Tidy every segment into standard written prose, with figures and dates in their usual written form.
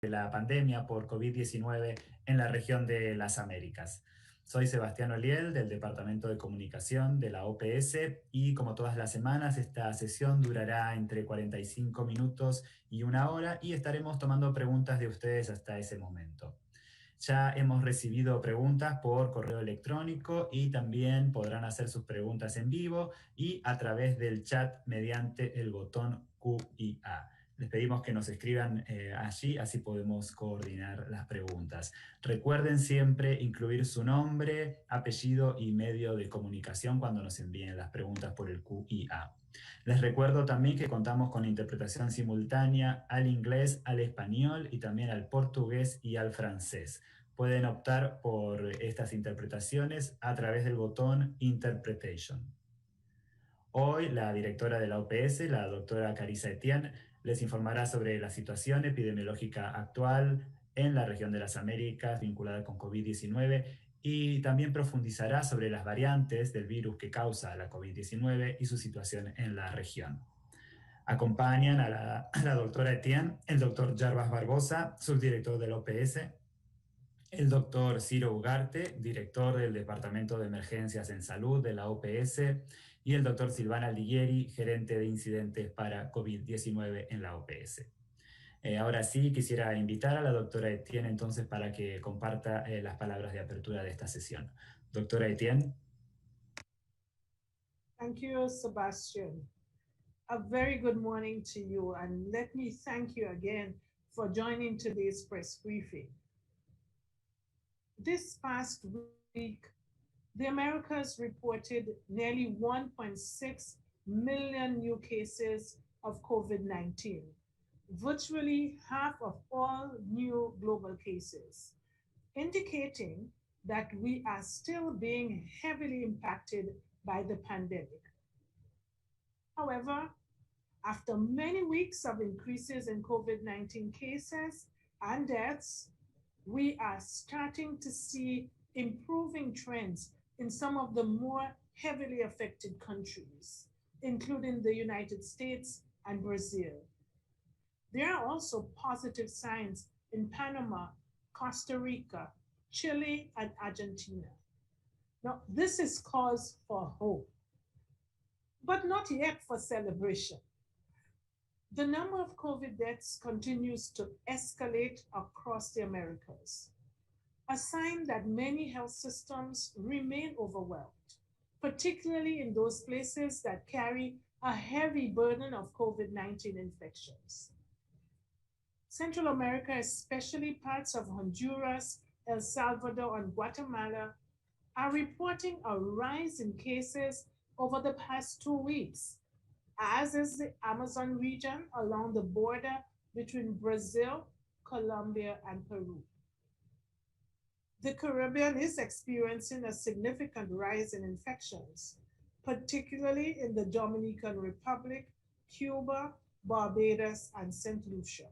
la pandemia por COVID-19 en la región de las Américas. Soy Sebastián Oliel del Departamento de Comunicación de la OPS y como todas las semanas esta sesión durará entre 45 minutos y una hora y estaremos tomando preguntas de ustedes hasta ese momento. Ya hemos recibido preguntas por correo electrónico y también podrán hacer sus preguntas en vivo y a través del chat mediante el botón Q y A. Les pedimos que nos escriban allí, así podemos coordinar las preguntas. Recuerden siempre incluir su nombre, apellido y medio de comunicación cuando nos envíen las preguntas por el QIA. Les recuerdo también que contamos con interpretación simultánea al inglés, al español y también al portugués y al francés. Pueden optar por estas interpretaciones a través del botón Interpretation. Hoy la directora de la OPS, la doctora Carissa Etienne, les informará sobre la situación epidemiológica actual en la región de las Américas vinculada con COVID-19 y también profundizará sobre las variantes del virus que causa la COVID-19 y su situación en la región. Acompañan a la doctora Etienne, el doctor Jarbas Barbosa, subdirector del OPS, el doctor Ciro Ugarte, director del Departamento de Emergencias en Salud de la OPS, y el doctor Silvana Aldighieri, gerente de incidentes para COVID-19 en la OPS. Ahora sí, quisiera invitar a la doctora Etienne entonces para que comparta las palabras de apertura de esta sesión. Doctora Etienne. Thank you, Sebastian. A very good morning to you, and let me thank you again for joining today's press briefing. This past week, the Americas reported nearly 1.6 million new cases of COVID-19, virtually half of all new global cases, indicating that we are still being heavily impacted by the pandemic. However, after many weeks of increases in COVID-19 cases and deaths, we are starting to see improving trends in some of the more heavily affected countries, including the United States and Brazil. There are also positive signs in Panama, Costa Rica, Chile, and Argentina. Now, this is cause for hope, but not yet for celebration. The number of COVID deaths continues to escalate across the Americas, a sign that many health systems remain overwhelmed, particularly in those places that carry a heavy burden of COVID-19 infections. Central America, especially parts of Honduras, El Salvador, and Guatemala, are reporting a rise in cases over the past 2 weeks, as is the Amazon region along the border between Brazil, Colombia, and Peru. The Caribbean is experiencing a significant rise in infections, particularly in the Dominican Republic, Cuba, Barbados, and St. Lucia.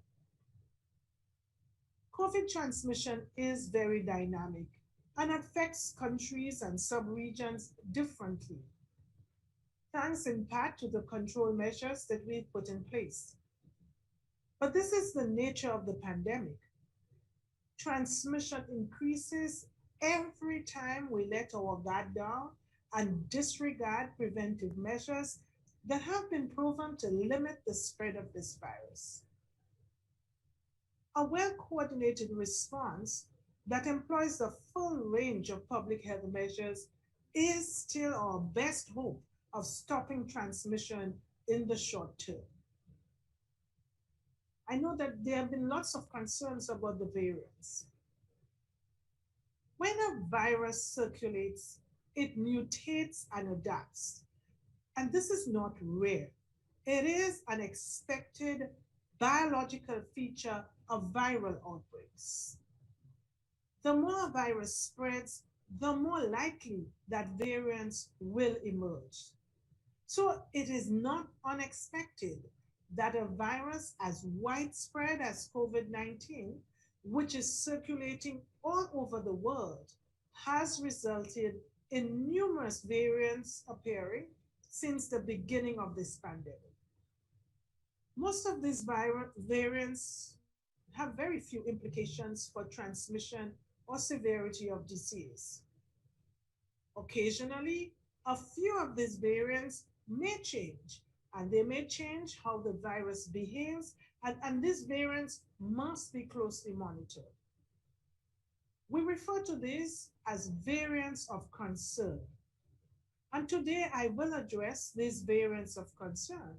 COVID transmission is very dynamic and affects countries and subregions differently, thanks in part to the control measures that we've put in place. But this is the nature of the pandemic. Transmission increases every time we let our guard down and disregard preventive measures that have been proven to limit the spread of this virus. A well-coordinated response that employs the full range of public health measures is still our best hope of stopping transmission in the short term. I know that there have been lots of concerns about the variants. When a virus circulates, it mutates and adapts. And this is not rare. It is an expected biological feature of viral outbreaks. The more a virus spreads, the more likely that variants will emerge. So it is not unexpected that a virus as widespread as COVID-19, which is circulating all over the world, has resulted in numerous variants appearing since the beginning of this pandemic. Most of these variants have very very few implications for transmission or severity of disease. Occasionally, a few of these variants may change, and they may change how the virus behaves, and these variants must be closely monitored. We refer to these as variants of concern. And today I will address these variants of concern,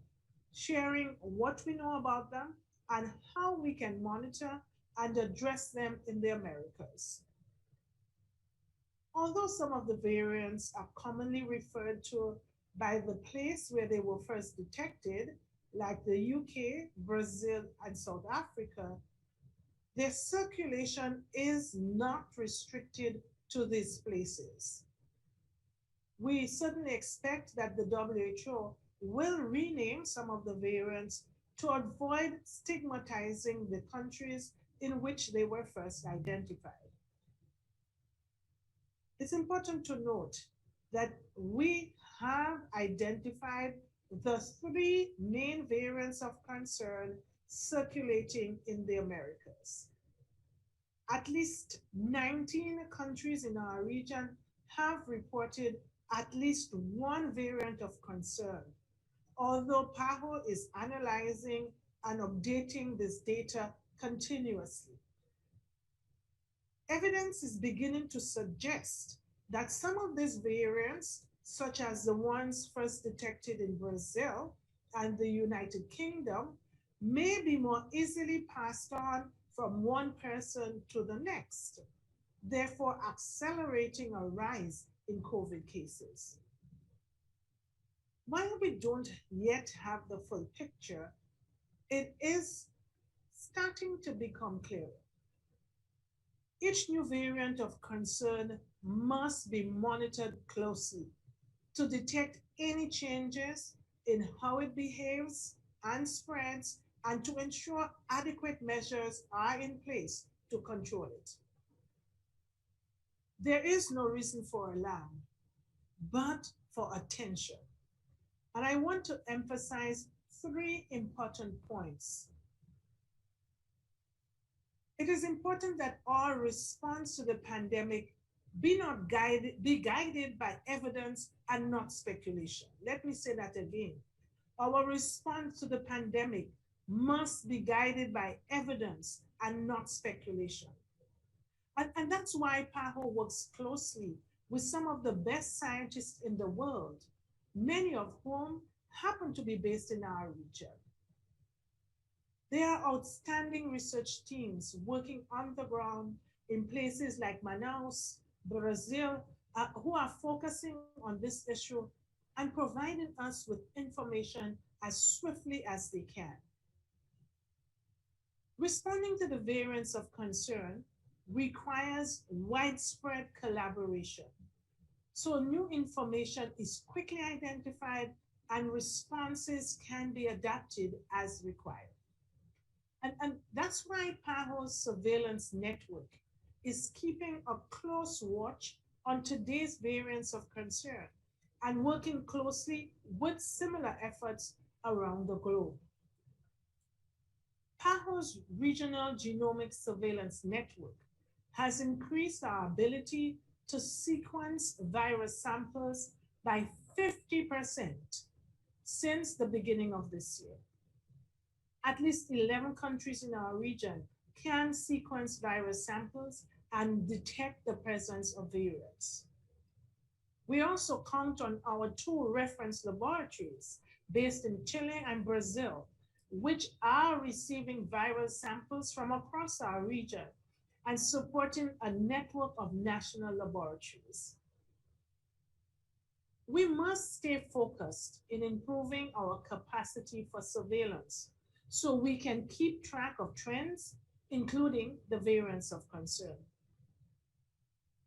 sharing what we know about them and how we can monitor and address them in the Americas. Although some of the variants are commonly referred to by the place where they were first detected, like the UK, Brazil, and South Africa, their circulation is not restricted to these places. We certainly expect that the WHO will rename some of the variants to avoid stigmatizing the countries in which they were first identified. It's important to note that we have identified the three main variants of concern circulating in the Americas. At least 19 countries in our region have reported at least one variant of concern, although PAHO is analyzing and updating this data continuously. Evidence is beginning to suggest that some of these variants, such as the ones first detected in Brazil and the United Kingdom, may be more easily passed on from one person to the next, therefore accelerating a rise in COVID cases. While we don't yet have the full picture, it is starting to become clearer. Each new variant of concern must be monitored closely to detect any changes in how it behaves and spreads, and to ensure adequate measures are in place to control it. There is no reason for alarm, but for attention. And I want to emphasize three important points. It is important that our response to the pandemic be guided by evidence and not speculation. Let me say that again. Our response to the pandemic must be guided by evidence and not speculation. And that's why PAHO works closely with some of the best scientists in the world, many of whom happen to be based in our region. There are outstanding research teams working on the ground in places like Manaus, Brazil, who are focusing on this issue and providing us with information as swiftly as they can. Responding to the variants of concern requires widespread collaboration. So new information is quickly identified and responses can be adapted as required. And that's why PAHO's surveillance network is keeping a close watch on today's variants of concern and working closely with similar efforts around the globe. PAHO's regional genomic surveillance network has increased our ability to sequence virus samples by 50% since the beginning of this year. At least 11 countries in our region can sequence virus samples and detect the presence of variants. We also count on our two reference laboratories based in Chile and Brazil, which are receiving virus samples from across our region and supporting a network of national laboratories. We must stay focused in improving our capacity for surveillance so we can keep track of trends, including the variants of concern.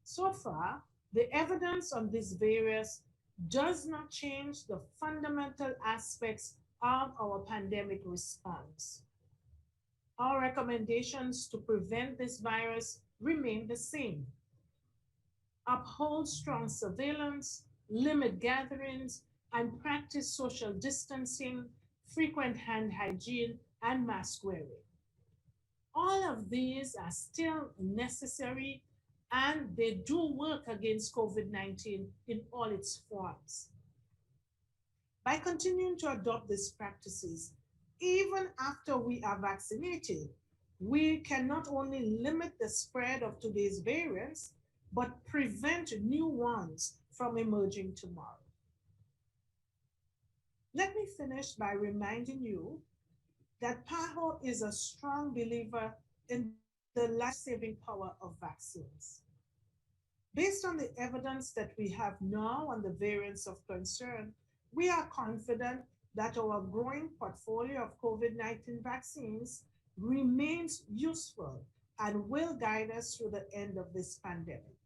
So far, the evidence on these variants does not change the fundamental aspects of our pandemic response. Our recommendations to prevent this virus remain the same. Uphold strong surveillance, limit gatherings, and practice social distancing, frequent hand hygiene, and mask wearing. All of these are still necessary and they do work against COVID-19 in all its forms. By continuing to adopt these practices, even after we are vaccinated, we can not only limit the spread of today's variants, but prevent new ones from emerging tomorrow. Let me finish by reminding you that PAHO is a strong believer in the life-saving power of vaccines. Based on the evidence that we have now on the variants of concern, we are confident that our growing portfolio of COVID-19 vaccines remains useful and will guide us through the end of this pandemic.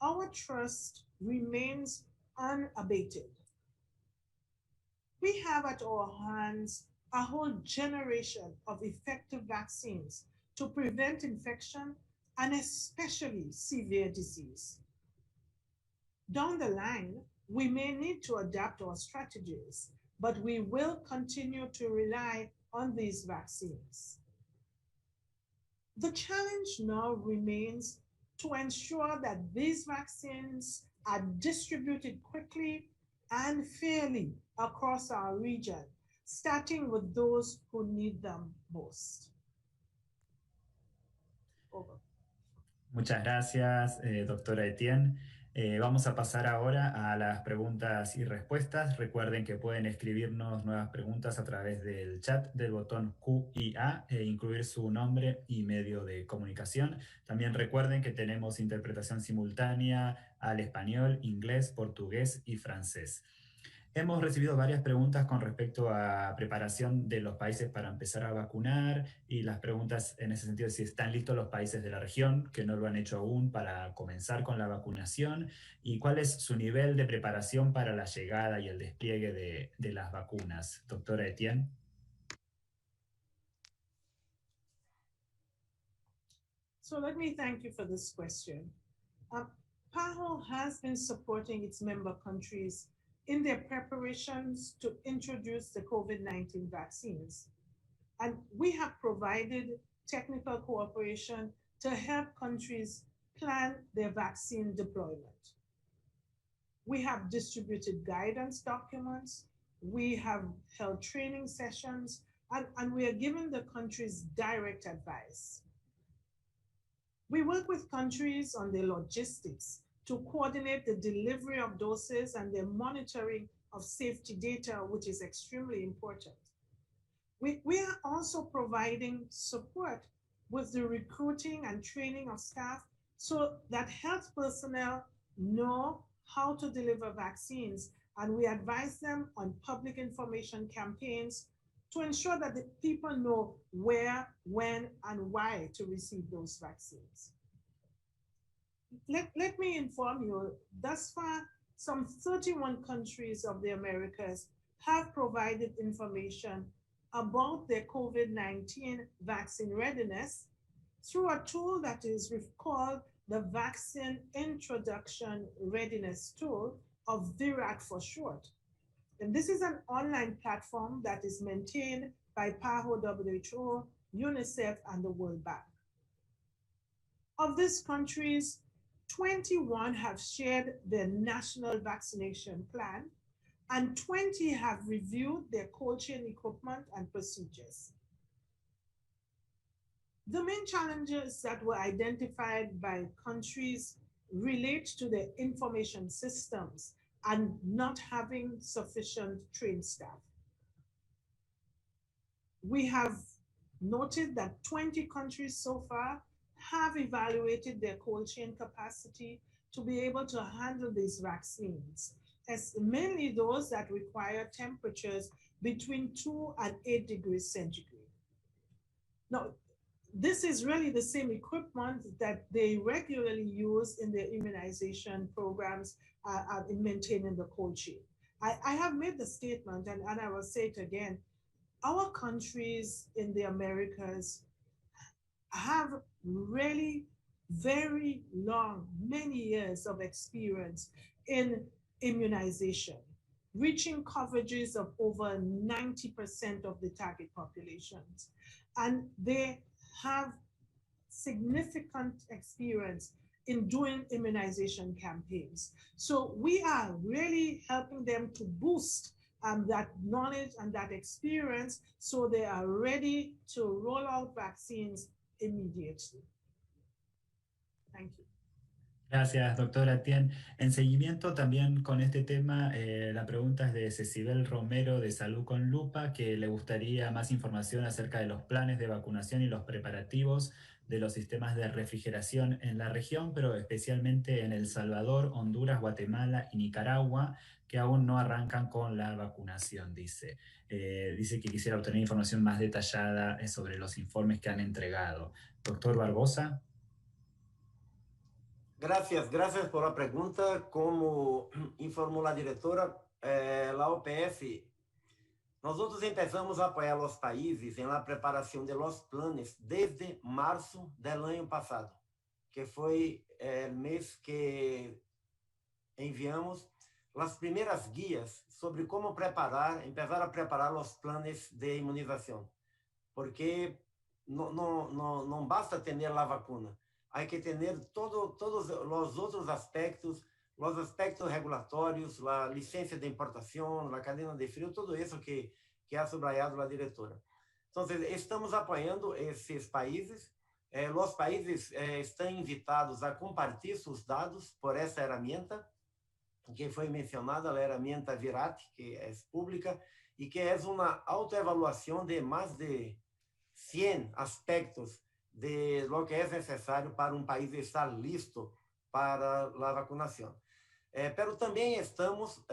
Our trust remains unabated. We have at our hands a whole generation of effective vaccines to prevent infection and especially severe disease. Down the line, we may need to adapt our strategies, but we will continue to rely on these vaccines. The challenge now remains to ensure that these vaccines are distributed quickly and fairly across our region, starting with those who need them most. Over. Muchas gracias, doctora Etienne. Vamos a pasar ahora a las preguntas y respuestas. Recuerden que pueden escribirnos nuevas preguntas a través del chat del botón Q y A e incluir su nombre y medio de comunicación. También recuerden que tenemos interpretación simultánea al español, inglés, portugués y francés. Hemos recibido varias preguntas con respecto a preparación de los países para empezar a vacunar y las preguntas en ese sentido si están listos los países de la región que no lo han hecho aún para comenzar con la vacunación y cuál es su nivel de preparación para la llegada y el despliegue de las vacunas. Doctora Etienne. So let me thank you for this question. PAHO has been supporting its member countries in their preparations to introduce the COVID-19 vaccines. And we have provided technical cooperation to help countries plan their vaccine deployment. We have distributed guidance documents, we have held training sessions, and we are giving the countries direct advice. We work with countries on their logistics to coordinate the delivery of doses and the monitoring of safety data, which is extremely important. We are also providing support with the recruiting and training of staff so that health personnel know how to deliver vaccines, and we advise them on public information campaigns to ensure that the people know where, when, and why to receive those vaccines. Let me inform you, thus far, some 31 countries of the Americas have provided information about their COVID-19 vaccine readiness through a tool that is called the Vaccine Introduction Readiness Tool, of VIRAT for short. And this is an online platform that is maintained by PAHO, WHO, UNICEF, and the World Bank. Of these countries, 21 have shared their national vaccination plan, and 20 have reviewed their cold chain equipment and procedures. The main challenges that were identified by countries relate to their information systems and not having sufficient trained staff. We have noted that 20 countries so far have evaluated their cold chain capacity to be able to handle these vaccines, as mainly those that require temperatures between 2 and 8 degrees centigrade. Now, this is really the same equipment that they regularly use in their immunization programs in maintaining the cold chain. I have made the statement, and I will say it again, our countries in the Americas have really very long, many years of experience in immunization, reaching coverages of over 90% of the target populations. and they have significant experience in doing immunization campaigns. So we are really helping them to boost that knowledge and that experience so they are ready to roll out vaccines immediately. Thank you. Gracias, doctora Tien. En seguimiento también con este tema, la pregunta es de Cecibel Romero de Salud con Lupa, que le gustaría más información acerca de los planes de vacunación y los preparativos de los sistemas de refrigeración en la región, pero especialmente en El Salvador, Honduras, Guatemala y Nicaragua, que aún no arrancan con la vacunación, dice. Dice que quisiera obtener información más detallada sobre los informes que han entregado. Doctor Barbosa. Gracias por la pregunta. Como informó la directora, la OPS, nosotros empezamos a apoyar los países en la preparación de los planes desde marzo del año pasado, que fue el mes que enviamos las primeras guías sobre cómo empezar a preparar los planes de inmunización, porque no basta tener la vacuna. Hay que tener todos los otros aspectos, los aspectos regulatorios, la licencia de importación, la cadena de frío, todo eso que ha subrayado la directora. Entonces, estamos apoyando esses países. Los países están invitados a compartir sus dados por essa herramienta que foi mencionada, a herramienta Virat, que é pública e que é uma autoevaluação de mais de 100 aspectos de lo que é necessário para um país estar listo para a vacunação. Pero também estamos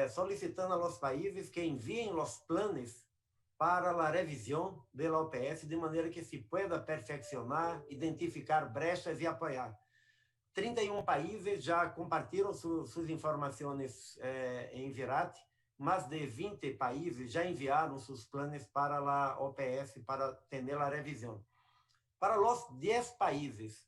solicitando a los países que enviem os planos para a revisão da OPS de maneira que se pueda perfeccionar, identificar brechas e apoiar. 31 países já compartilham suas informações em Virat, mais de 20 países já enviaram seus planos para a OPS para ter a revisão. Para os 10 países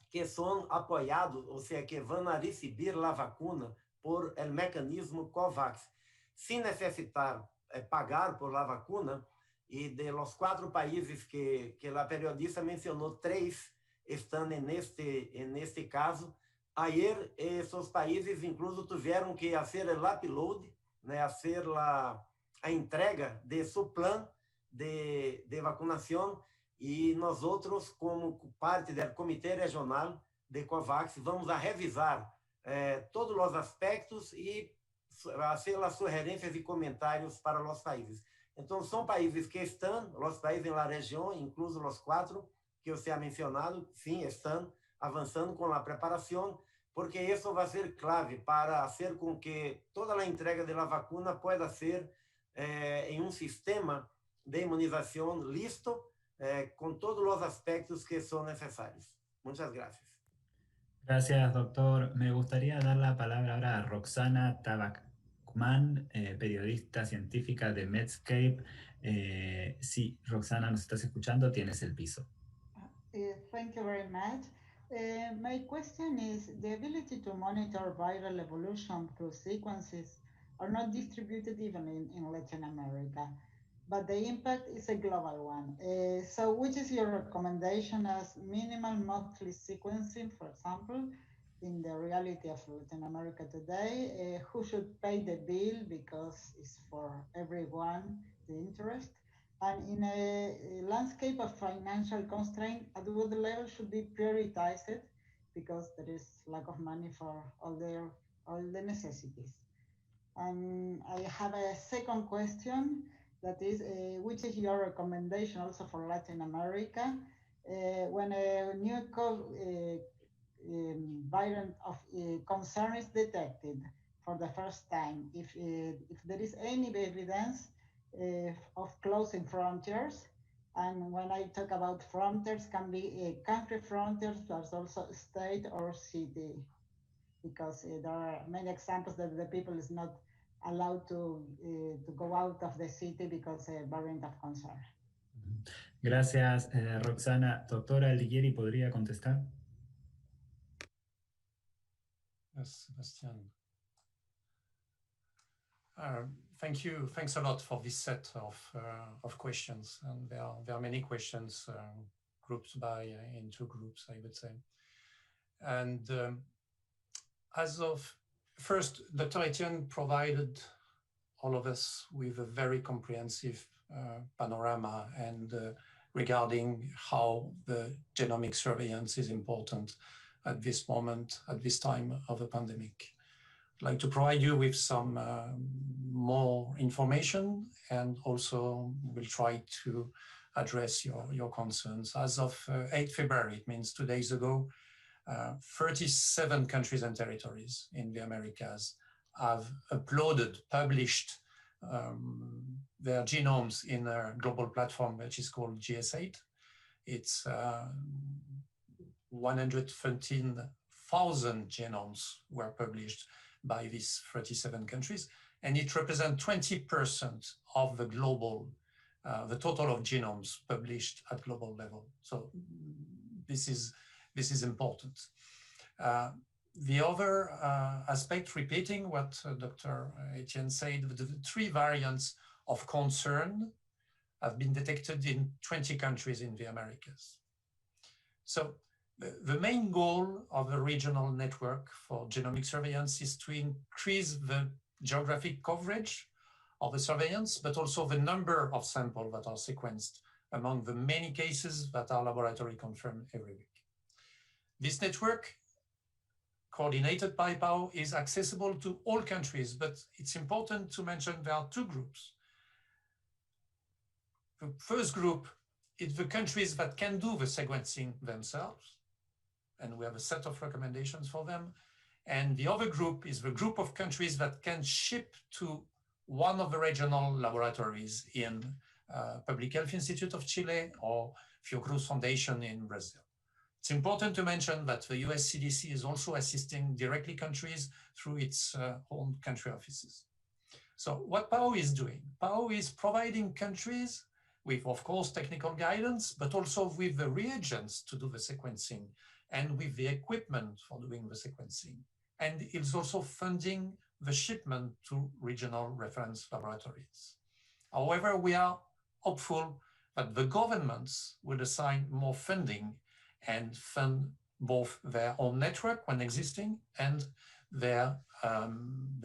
que são apoiados, ou seja, que vão receber a vacuna por el mecanismo COVAX, sem necessitar pagar por la vacuna, e de los 4 países que a periodista mencionou, 3 estão neste caso. Ayer, esses países incluso tiveram que fazer o upload, né, fazer a entrega de seu plano de vacunação, e nós outros, como parte do Comitê Regional de COVAX, vamos a revisar todos os aspectos e fazer as sugerências e comentários para os países. Então, são países que estão, os países na região, incluso os 4 que você ha mencionado, sim, estão avançando com a preparação, porque isso vai ser clave para fazer com que toda a entrega da vacuna possa ser em um sistema de imunização listo, con todos los aspectos que son necesarios. Muchas gracias. Gracias, doctor. Me gustaría dar la palabra ahora a Roxana Tabacman, periodista científica de Medscape. Sí, Roxana, ¿nos estás escuchando? Tienes el piso. Thank you very much. My question is, the ability to monitor viral evolution through sequences are not distributed even in Latin America, but the impact is a global one. So which is your recommendation as minimal monthly sequencing, for example, in the reality of Latin America today? Who should pay the bill because it's for everyone, the interest? And in a landscape of financial constraint, at what level should be prioritized because there is lack of money for all the necessities? And I have a second question. That is, which is your recommendation also for Latin America when a new variant of concern is detected for the first time? If there is any evidence of closing frontiers, and when I talk about frontiers, can be country frontiers, but also state or city, because there are many examples that the people is not allowed to go out of the city because a variant of concern. Gracias, Roxana. Doctora Alighieri, ¿podría contestar? Yes, Sebastián. Thank you. Thanks a lot for this set of questions. And there are many questions grouped in two groups, I would say. And as of first, Dr. Etienne provided all of us with a very comprehensive panorama and regarding how the genomic surveillance is important at this moment, at this time of the pandemic. I'd like to provide you with some more information, and also we'll try to address your concerns. As of 8 February, it means 2 days ago, 37 countries and territories in the Americas have published their genomes in a global platform which is called GS8. It's 113,000 genomes were published by these 37 countries, and it represents 20% of the global, the total of genomes published at global level. So this is important. The other aspect, repeating what Dr. Etienne said, the 3 variants of concern have been detected in 20 countries in the Americas. So the main goal of the regional network for genomic surveillance is to increase the geographic coverage of the surveillance, but also the number of samples that are sequenced among the many cases that are laboratory confirmed every week. This network, coordinated by PAO, is accessible to all countries, but it's important to mention there are 2 groups. The first group is the countries that can do the sequencing themselves, and we have a set of recommendations for them. And the other group is the group of countries that can ship to one of the regional laboratories in Public Health Institute of Chile or Fiocruz Foundation in Brazil. It's important to mention that the US CDC is also assisting directly countries through its own country offices. So what PAO is doing? PAO is providing countries with, of course, technical guidance, but also with the reagents to do the sequencing and with the equipment for doing the sequencing. And it's also funding the shipment to regional reference laboratories. However, we are hopeful that the governments will assign more funding and fund both their own network when existing and their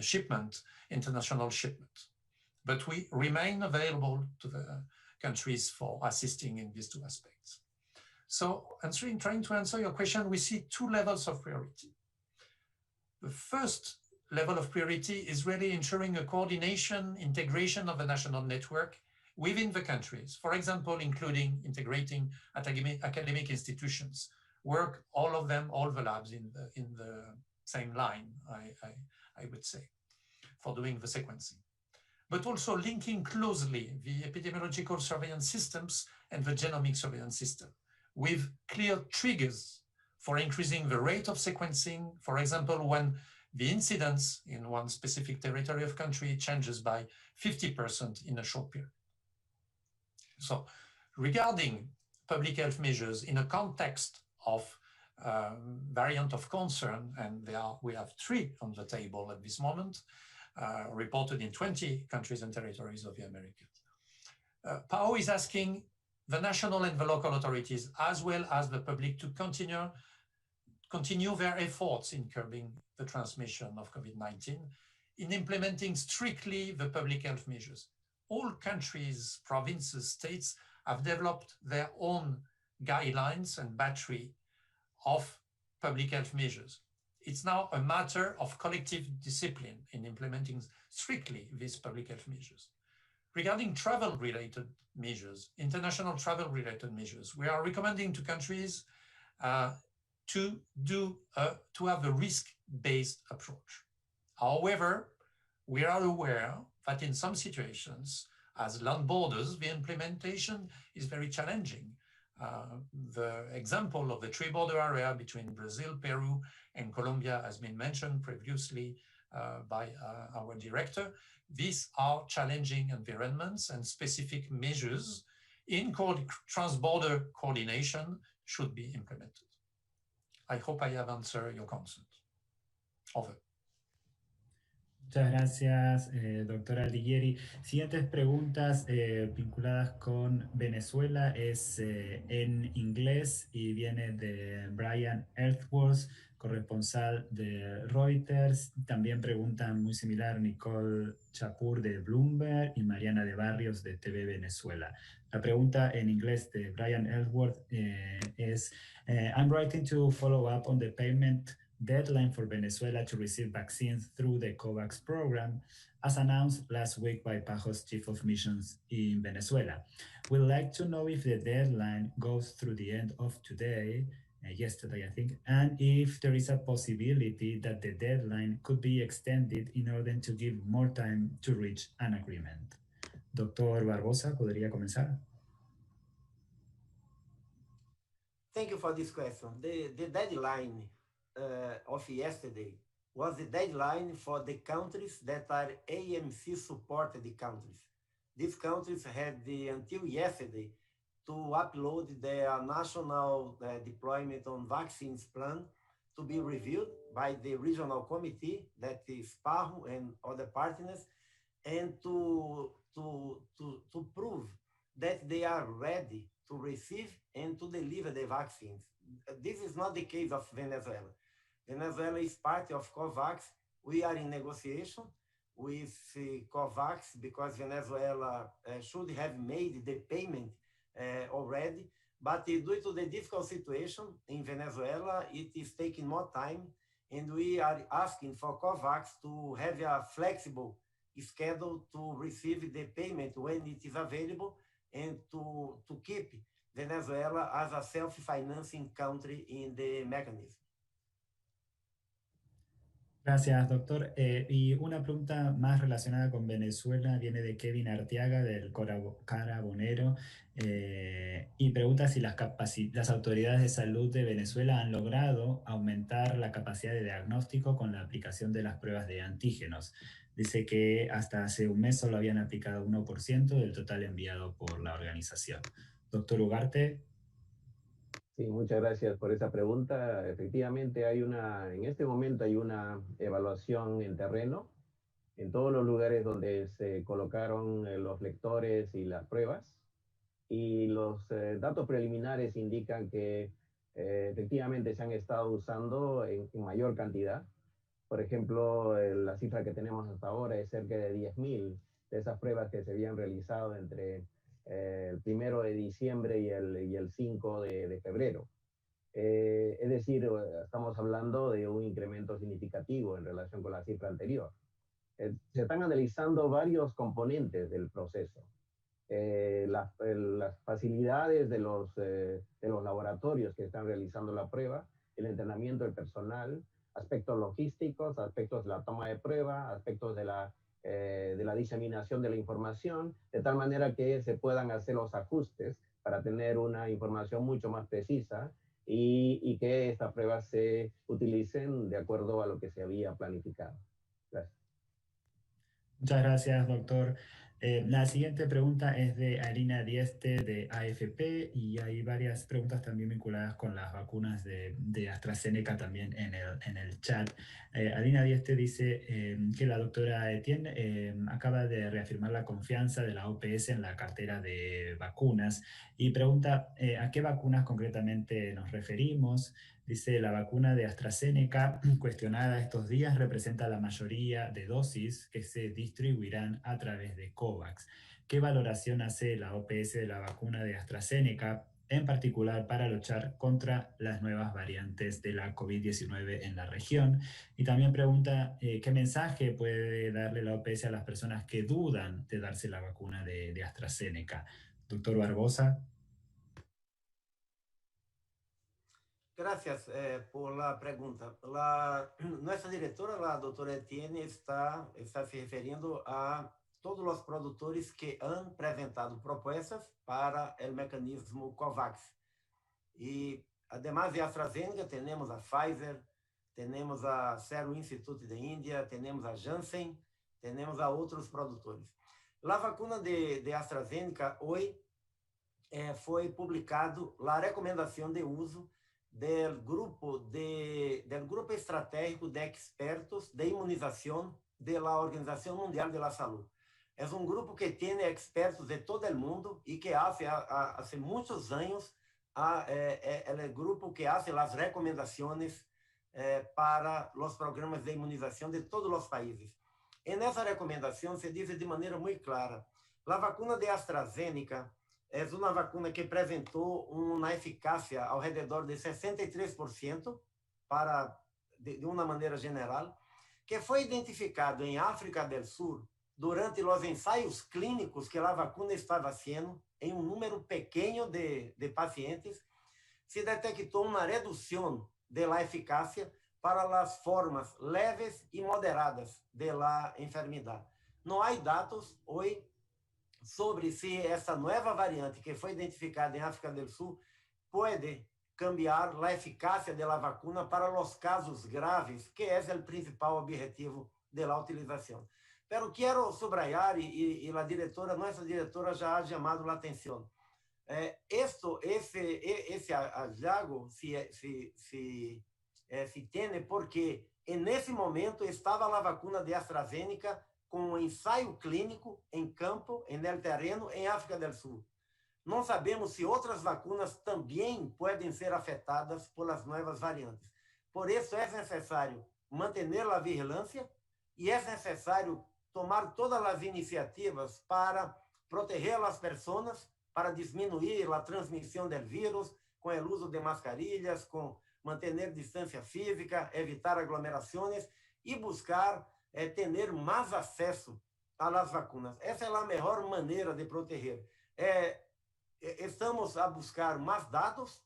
shipment, international shipment. But we remain available to the countries for assisting in these 2 aspects. So trying to answer your question, we see 2 levels of priority. The first level of priority is really ensuring a coordination, integration of the national network within the countries. For example, including integrating academic institutions, work all of them, all the labs in the same line, I would say, for doing the sequencing. But also linking closely the epidemiological surveillance systems and the genomic surveillance system with clear triggers for increasing the rate of sequencing. For example, when the incidence in one specific territory of country changes by 50% in a short period. So regarding public health measures in a context of variant of concern, and we have 3 on the table at this moment, reported in 20 countries and territories of the Americas. PAO is asking the national and the local authorities, as well as the public, to continue their efforts in curbing the transmission of COVID-19, in implementing strictly the public health measures. All countries, provinces, states have developed their own guidelines and battery of public health measures. It's now a matter of collective discipline in implementing strictly these public health measures. Regarding travel-related measures, international travel-related measures, we are recommending to countries to have a risk-based approach. However, we are aware that in some situations, as land borders, the implementation is very challenging. The example of the tree border area between Brazil, Peru, and Colombia has been mentioned previously by our director. These are challenging environments, and specific measures in trans-border coordination should be implemented. I hope I have answered your concerns. Over. Muchas gracias, doctora Alighieri. Siguientes preguntas vinculadas con Venezuela es en inglés y viene de Brian Earthworth, corresponsal de Reuters. También preguntan muy similar Nicole Chapur de Bloomberg y Mariana de Barrios de TV Venezuela. La pregunta en inglés de Brian Earthworth es I'm writing to follow up on the payment deadline for Venezuela to receive vaccines through the COVAX program, as announced last week by PAHO's Chief of Missions in Venezuela. We'd like to know if the deadline goes through the end of today, yesterday, I think, and if there is a possibility that the deadline could be extended in order to give more time to reach an agreement. Doctor Barbosa, ¿podría comenzar? Thank you for this question. The deadline of yesterday was the deadline for the countries that are AMC supported countries. These countries had until yesterday to upload their national deployment on vaccines plan to be reviewed by the regional committee, that is PAHO and other partners, and to prove that they are ready to receive and to deliver the vaccines. This is not the case of Venezuela. Venezuela is part of COVAX. We are in negotiation with COVAX because Venezuela should have made the payment already. But due to the difficult situation in Venezuela, it is taking more time. And we are asking for COVAX to have a flexible schedule to receive the payment when it is available and to keep Venezuela as a self-financing country in the mechanism. Gracias, doctor. Y una pregunta más relacionada con Venezuela viene de Kevin Arteaga del Carabonero y pregunta si las autoridades de salud de Venezuela han logrado aumentar la capacidad de diagnóstico con la aplicación de las pruebas de antígenos. Dice que hasta hace un mes solo habían aplicado 1% del total enviado por la organización. Doctor Ugarte. Sí, muchas gracias por esa pregunta. Efectivamente, en este momento hay una evaluación en terreno en todos los lugares donde se colocaron los lectores y las pruebas. Y los datos preliminares indican que efectivamente se han estado usando en mayor cantidad. Por ejemplo, la cifra que tenemos hasta ahora es cerca de 10.000 de esas pruebas que se habían realizado entre el 1 de diciembre y el 5 de febrero. Es decir, estamos hablando de un incremento significativo en relación con la cifra anterior. Se están analizando varios componentes del proceso. Las facilidades de los laboratorios que están realizando la prueba, el entrenamiento del personal, aspectos logísticos, aspectos de la toma de prueba, aspectos de la diseminación de la información, de tal manera que se puedan hacer los ajustes para tener una información mucho más precisa y que estas pruebas se utilicen de acuerdo a lo que se había planificado. Gracias. Muchas gracias, doctor. La siguiente pregunta es de Alina Dieste de AFP y hay varias preguntas también vinculadas con las vacunas de AstraZeneca también en el chat. Alina Dieste dice que la doctora Etienne acaba de reafirmar la confianza de la OPS en la cartera de vacunas y pregunta a qué vacunas concretamente nos referimos. Dice, la vacuna de AstraZeneca, cuestionada estos días, representa la mayoría de dosis que se distribuirán a través de COVAX. ¿Qué valoración hace la OPS de la vacuna de AstraZeneca, en particular para luchar contra las nuevas variantes de la COVID-19 en la región? Y también pregunta, ¿qué mensaje puede darle la OPS a las personas que dudan de darse la vacuna de AstraZeneca? Doctor Barbosa. Gracias por la pregunta. Nuestra directora, la doctora Etienne, está se refiriendo a todos los productores que han presentado propuestas para el mecanismo COVAX. Y además de AstraZeneca, tenemos a Pfizer, tenemos a Serum Institute de India, tenemos a Janssen, tenemos a outros produtores. La vacuna de AstraZeneca, hoy foi publicado a recomendação de uso del grupo estratégico de expertos de imunización de la Organización Mundial de la Salud. Es un grupo que tiene expertos de todo el mundo y que hace muchos años el grupo que hace las recomendaciones para los programas de inmunización de todos los países. En esa recomendación se dice de manera muy clara, la vacuna de AstraZeneca es una vacuna que presentó una eficacia alrededor de 63% de una manera general, que foi identificado em África do Sul durante os ensaios clínicos que a vacuna estava sendo em um número pequeno de pacientes, se detectou uma redução da eficácia para as formas leves e moderadas da enfermidade. Não há dados hoje sobre se essa nova variante que foi identificada em África do Sul pode cambiar a eficácia da vacuna para os casos graves, que é o principal objetivo da utilização. Pero quero subrayar, e a diretora, nossa diretora já ha chamado a atenção. Esse hallazgo se tem porque, nesse momento, estava a vacuna de AstraZeneca com um ensaio clínico em campo, no terreno, em África do Sul. Não sabemos se outras vacinas também podem ser afetadas pelas novas variantes. Por isso, é necessário manter a vigilância e é necessário tomar todas as iniciativas para proteger as pessoas, para diminuir a transmissão do vírus, com o uso de mascarilhas, com manter distância física, evitar aglomerações e buscar ter mais acesso às vacinas. Essa é a melhor maneira de proteger. Estamos a buscar mais dados,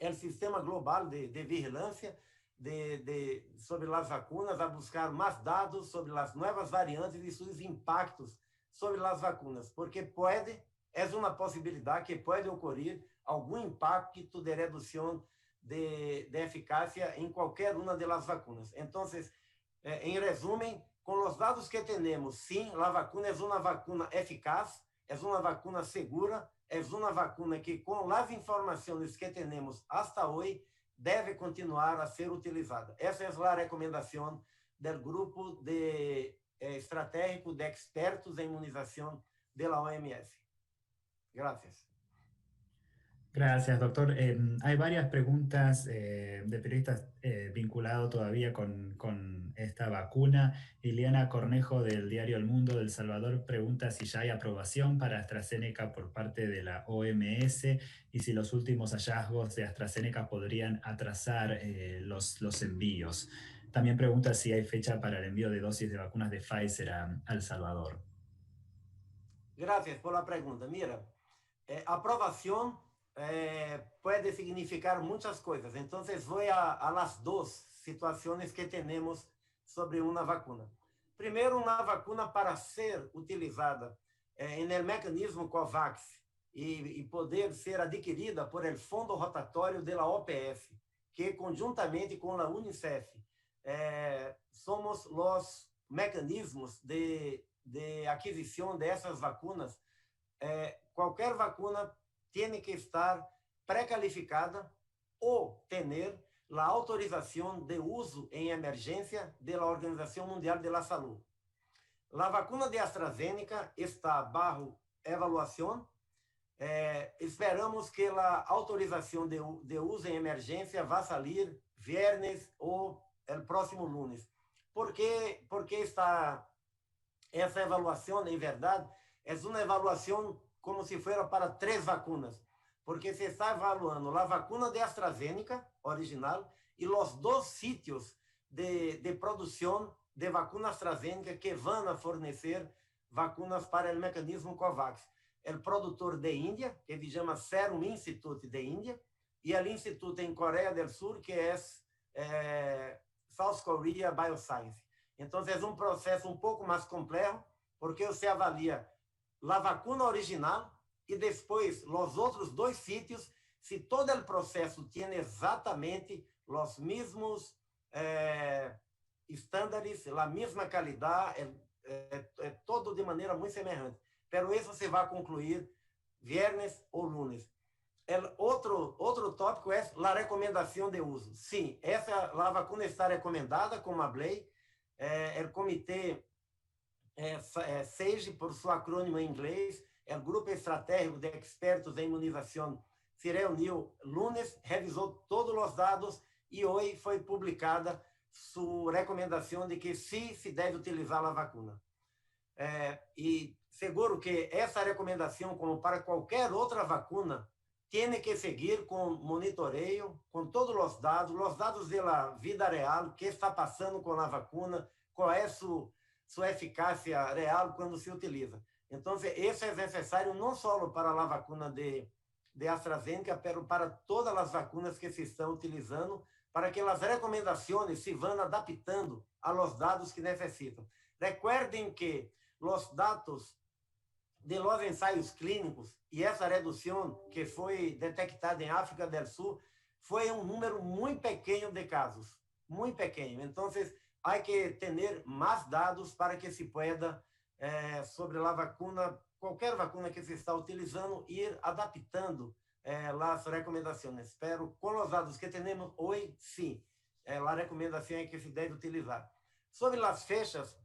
o sistema global de vigilância sobre as vacinas, a buscar mais dados sobre as novas variantes e seus impactos sobre as vacinas, porque é uma possibilidade que pode ocorrer algum impacto de redução de eficácia em qualquer uma das vacinas. Então, em resumo, com os dados que temos, sim, a vacuna é uma vacuna eficaz, é uma vacuna segura, é uma vacuna que, com as informações que temos hasta hoje, deve continuar a ser utilizada. Essa é a recomendação do grupo estratégico de expertos em imunização da OMS. Gracias. Gracias, doctor. Hay varias preguntas de periodistas vinculados todavía con esta vacuna. Liliana Cornejo, del diario El Mundo de El Salvador, pregunta si ya hay aprobación para AstraZeneca por parte de la OMS y si los últimos hallazgos de AstraZeneca podrían atrasar los envíos. También pregunta si hay fecha para el envío de dosis de vacunas de Pfizer a El Salvador. Gracias por la pregunta. Mira, aprobación puede significar muchas cosas. Entonces voy a las dos situaciones que tenemos sobre una vacuna. Primero, una vacuna para ser utilizada en el mecanismo COVAX y poder ser adquirida por el Fondo Rotatório de la OPS, que conjuntamente con la UNICEF somos los mecanismos de adquisición de esas vacunas. Cualquier vacuna tiene que estar precalificada ou tener la autorización de uso en emergencia de la Organización Mundial de la Salud. La vacuna de AstraZeneca está bajo evaluación. Esperamos que la autorización de uso en emergencia va a salir viernes o el próximo lunes. ¿Por qué está essa evaluação, em verdade, é uma evaluação como se fosse para 3 vacunas, porque se está evaluando a vacuna de AstraZeneca, original, e os 2 sítios de produção de vacuna AstraZeneca que vão a fornecer vacunas para o mecanismo COVAX. O produtor de Índia, que se chama Serum Institute de Índia, e o instituto em Coreia do Sul, que é South Korea Bioscience. Então, é um processo um pouco mais complexo, porque você avalia a vacuna original e depois os outros 2 sítios, se todo o processo tem exatamente os mesmos estándares, a mesma qualidade, todo de maneira muito semelhante. Pero isso se vai concluir viernes ou lunes. Outro tópico é a recomendação de uso. Sim, a vacuna está recomendada, como falei, o comitê SAGE, por seu acrônimo em inglês, é o Grupo Estratégico de Expertos em Imunização, se reuniu lunes, revisou todos os dados e hoje foi publicada sua recomendação de que sim se deve utilizar a vacuna. E seguro que essa recomendação, como para qualquer outra vacuna, tem que seguir com monitoreio, com todos os dados da vida real, que está passando com a vacuna, qual é sua eficácia real quando se utiliza. Então, isso é necessário não só para a vacuna de AstraZeneca, mas para todas as vacunas que se estão utilizando, para que as recomendações se vão adaptando aos dados que necessitam. Recuerden que os dados de los ensaios clínicos e essa redução que foi detectada em África do Sul foi número muito pequeno de casos, muito pequeno. Então, há que ter mais dados para que se pueda, sobre a vacuna, qualquer vacuna que se está utilizando, ir adaptando as recomendações. Espero, com os dados que temos hoje, sim, a recomendação é que se deve utilizar. Sobre as fechas,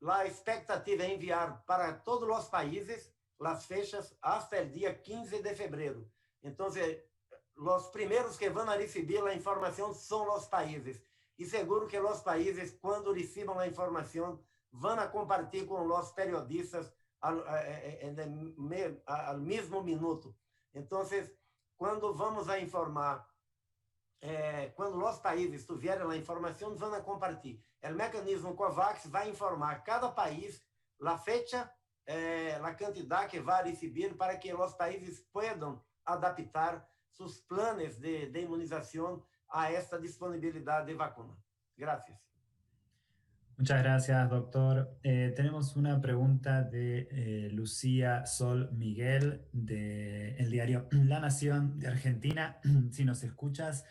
a expectativa é enviar para todos os países as fechas até o dia 15 de fevereiro. Então, os primeiros que vão receber a informação são os países. E seguro que os países, quando recebam a informação, vão a compartilhar com os periodistas ao mesmo minuto. Então, quando vamos a informar, quando os países tiverem a informação, vão a compartilhar. O mecanismo COVAX vai informar cada país a fecha, a quantidade que vai receber para que os países possam adaptar seus planos de imunização a esta disponibilidad de vacuna. Gracias. Muchas gracias, doctor. Tenemos una pregunta de Lucía Sol Miguel, del diario La Nación de Argentina. Si nos escuchas,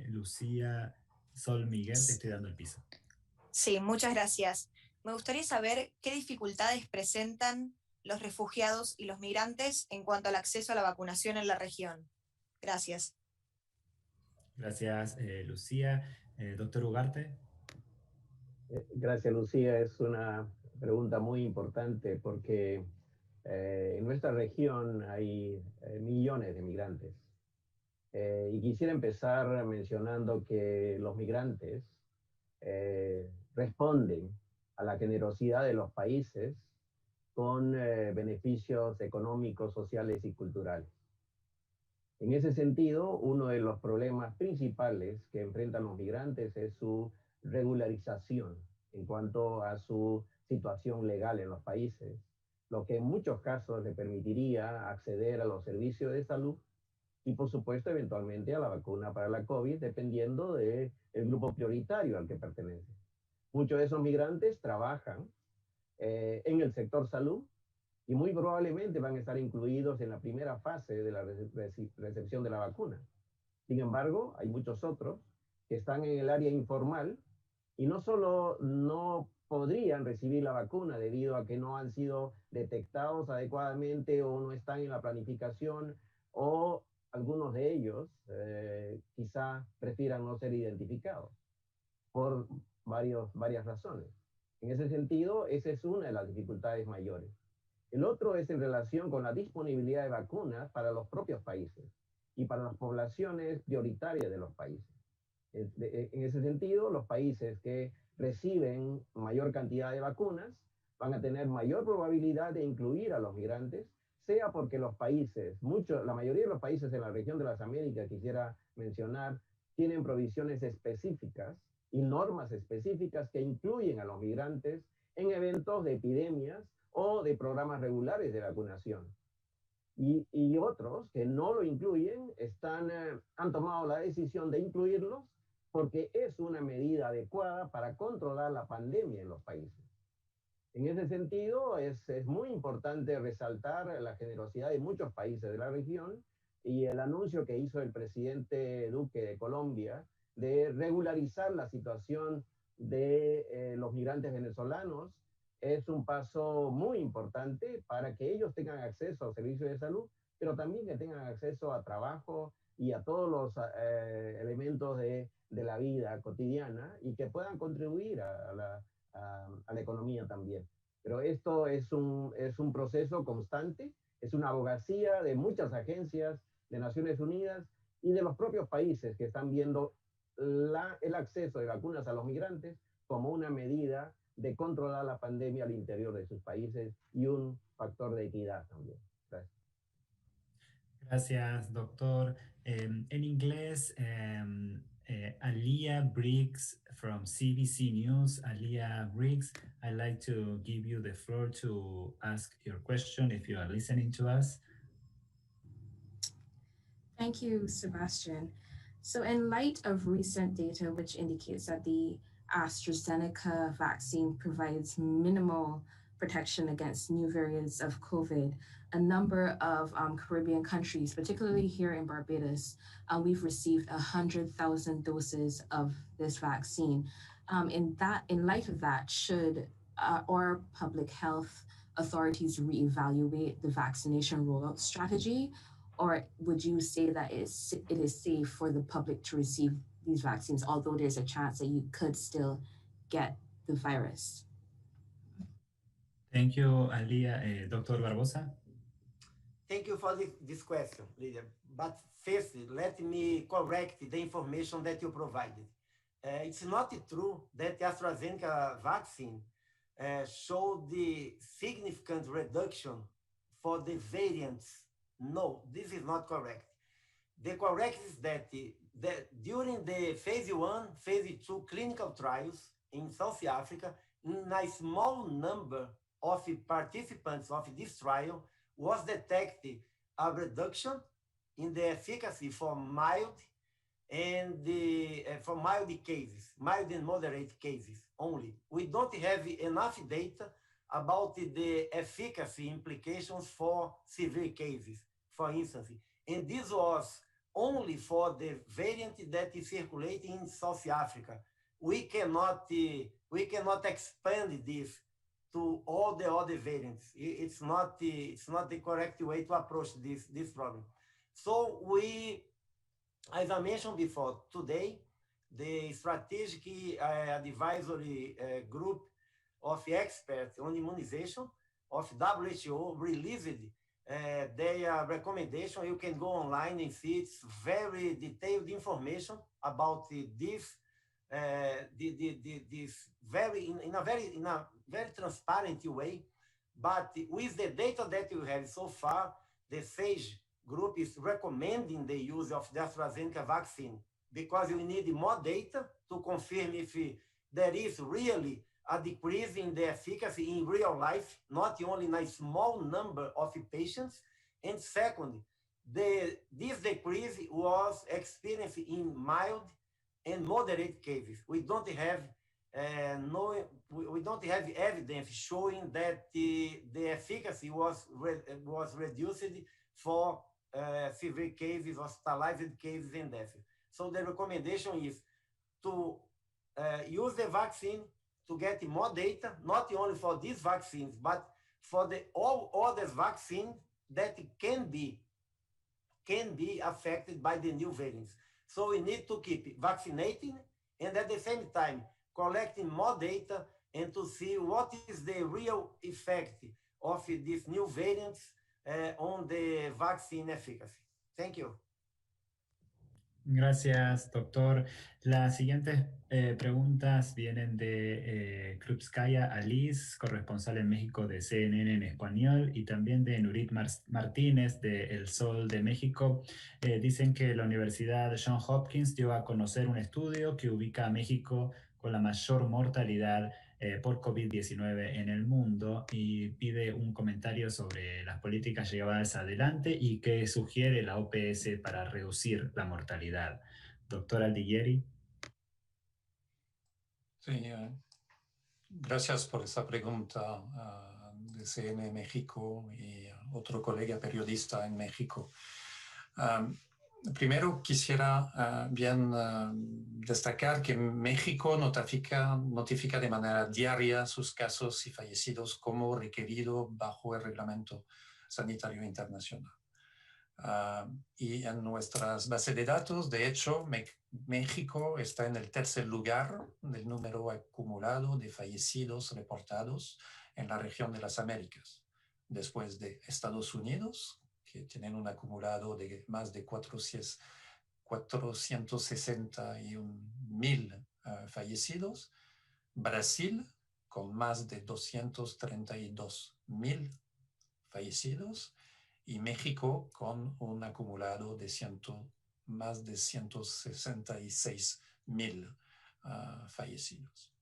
Lucía Sol Miguel, te estoy dando el piso. Sí, muchas gracias. Me gustaría saber qué dificultades presentan los refugiados y los migrantes en cuanto al acceso a la vacunación en la región. Gracias. Gracias, Lucía. Doctor Ugarte. Gracias, Lucía. Es una pregunta muy importante porque en nuestra región hay millones de migrantes. Y quisiera empezar mencionando que los migrantes responden a la generosidad de los países con beneficios económicos, sociales y culturales. En ese sentido, uno de los problemas principales que enfrentan los migrantes es su regularización en cuanto a su situación legal en los países, lo que en muchos casos le permitiría acceder a los servicios de salud y, por supuesto, eventualmente a la vacuna para la COVID, dependiendo del grupo prioritario al que pertenece. Muchos de esos migrantes trabajan en el sector salud y muy probablemente van a estar incluidos en la primera fase de la recepción de la vacuna. Sin embargo, hay muchos otros que están en el área informal y no solo no podrían recibir la vacuna debido a que no han sido detectados adecuadamente o no están en la planificación, o algunos de ellos quizá prefieran no ser identificados por varias razones. En ese sentido, esa es una de las dificultades mayores. El otro es en relación con la disponibilidad de vacunas para los propios países y para las poblaciones prioritarias de los países. En ese sentido, los países que reciben mayor cantidad de vacunas van a tener mayor probabilidad de incluir a los migrantes, sea porque los países, la mayoría de los países en la región de las Américas, quisiera mencionar, tienen provisiones específicas y normas específicas que incluyen a los migrantes en eventos de epidemias o de programas regulares de vacunación. Y otros que no lo incluyen han tomado la decisión de incluirlos porque es una medida adecuada para controlar la pandemia en los países. En ese sentido, es muy importante resaltar la generosidad de muchos países de la región y el anuncio que hizo el presidente Duque de Colombia de regularizar la situación de los migrantes venezolanos. Es un paso muy importante para que ellos tengan acceso a servicios de salud, pero también que tengan acceso a trabajo y a todos los elementos de la vida cotidiana y que puedan contribuir a la economía también. Pero esto es un proceso constante, es una abogacía de muchas agencias de Naciones Unidas y de los propios países que están viendo el acceso de vacunas a los migrantes como una medida de controlar la pandemia al interior de sus países y un factor de equidad también. Gracias. Gracias, doctor. En inglés, Alia Briggs from CBC News. Alia Briggs, I'd like to give you the floor to ask your question if you are listening to us. Thank you, Sebastian. So in light of recent data which indicates that the AstraZeneca vaccine provides minimal protection against new variants of COVID, a number of Caribbean countries, particularly here in Barbados, we've received 100,000 doses of this vaccine. In light of that, should our public health authorities reevaluate the vaccination rollout strategy, or would you say that it is safe for the public to receive these vaccines, although there's a chance that you could still get the virus? Thank you, Alia. Dr. Barbosa? Thank you for this question, Lydia. But first, let me correct the information that you provided. It's not true that the AstraZeneca vaccine showed the significant reduction for the variants. No, this is not correct. The correct is that during the phase 1, phase 2 clinical trials in South Africa, in a small number of participants of this trial, was detected a reduction in the efficacy for mild and for mild cases, mild and moderate cases only. We don't have enough data about the efficacy implications for severe cases, for instance. And this was only for the variant that is circulating in South Africa. We cannot expand this to all the other variants. It's not the correct way to approach this problem. So we, as I mentioned before, today, the strategic advisory group of experts on immunization of WHO released their recommendation. You can go online and see it's very detailed information about this in a very transparent way. But with the data that you have so far, the SAGE group is recommending the use of the AstraZeneca vaccine because we need more data to confirm if there is really a decrease in the efficacy in real life, not only in a small number of patients. And second, this decrease was experienced in mild and moderate cases. We don't have evidence showing that the efficacy was reduced for severe cases, hospitalized cases, and death. So the recommendation is to use the vaccine to get more data, not only for these vaccines, but for all other vaccines that can be affected by the new variants. So we need to keep vaccinating and at the same time collecting more data and to see what is the real effect of these new variants on the vaccine efficacy. Thank you. Gracias, doctor. Las siguientes preguntas vienen de Krupskaya Alice, corresponsal en México de CNN en español, y también de Nurit Martínez de El Sol de México. Dicen que la Universidad Johns Hopkins dio a conocer un estudio que ubica a México con la mayor mortalidad por COVID-19 en el mundo y pide un comentario sobre las políticas llevadas adelante y qué sugiere la OPS para reducir la mortalidad. Doctor Aldiguieri. Sí, gracias por esa pregunta de CNN México y otro colega periodista en México. Primero quisiera destacar que México notifica de manera diaria sus casos y fallecidos como requerido bajo el Reglamento Sanitario Internacional. Y en nuestras bases de datos, de hecho, México está en el tercer lugar del número acumulado de fallecidos reportados en la región de las Américas, después de Estados Unidos, que tienen un acumulado de más de 461,000 fallecidos, Brasil con más de 232,000 fallecidos, y México con un acumulado de más de 166,000 fallecidos.